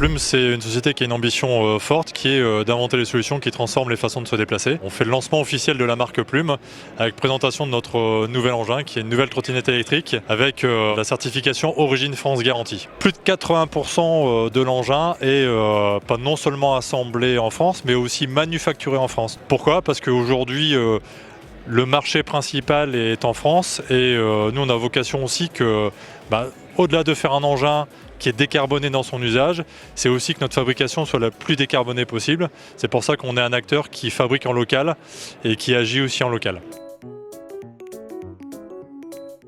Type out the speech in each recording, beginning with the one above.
Plume, c'est une société qui a une ambition forte, qui est d'inventer les solutions qui transforment les façons de se déplacer. On fait le lancement officiel de la marque Plume avec présentation de notre nouvel engin, qui est une nouvelle trottinette électrique avec la certification Origine France Garantie. Plus de 80% de l'engin est pas non seulement assemblé en France, mais aussi manufacturé en France. Pourquoi? Parce qu'aujourd'hui, le marché principal est en France et nous on a vocation aussi que, au-delà de faire un engin qui est décarboné dans son usage, c'est aussi que notre fabrication soit la plus décarbonée possible. C'est pour ça qu'on est un acteur qui fabrique en local et qui agit aussi en local.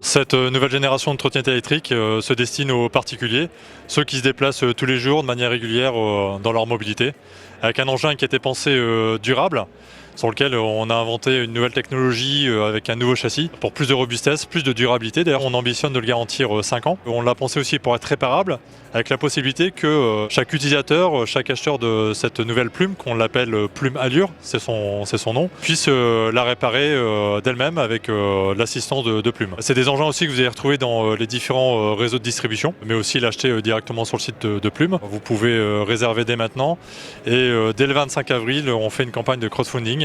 Cette nouvelle génération de trottinettes électriques se destine aux particuliers, ceux qui se déplacent tous les jours de manière régulière dans leur mobilité, avec un engin qui a été pensé durable, sur lequel on a inventé une nouvelle technologie avec un nouveau châssis pour plus de robustesse, plus de durabilité. D'ailleurs, on ambitionne de le garantir 5 ans. On l'a pensé aussi pour être réparable, avec la possibilité que chaque utilisateur, chaque acheteur de cette nouvelle plume, qu'on l'appelle Plume Allure, c'est son nom, puisse la réparer d'elle-même avec l'assistance de Plume. C'est des engins aussi que vous allez retrouver dans les différents réseaux de distribution, mais aussi l'acheter directement sur le site de Plume. Vous pouvez réserver dès maintenant et dès le 25 avril, on fait une campagne de crowdfunding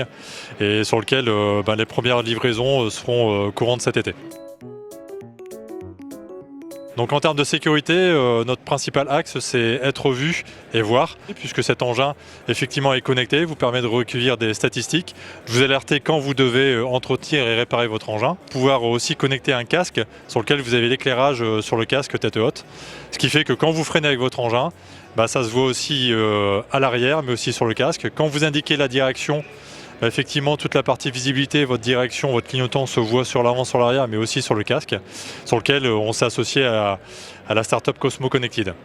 et sur lequel les premières livraisons seront courantes cet été. Donc en termes de sécurité, notre principal axe c'est être vu et voir, puisque cet engin effectivement est connecté, vous permet de recueillir des statistiques, vous alerter quand vous devez entretenir et réparer votre engin, pouvoir aussi connecter un casque sur lequel vous avez l'éclairage sur le casque tête haute, ce qui fait que quand vous freinez avec votre engin, ça se voit aussi à l'arrière mais aussi sur le casque. Quand vous indiquez la direction, effectivement, toute la partie visibilité, votre direction, votre clignotant se voit sur l'avant, sur l'arrière, mais aussi sur le casque, sur lequel on s'est associé à la startup Cosmo Connected.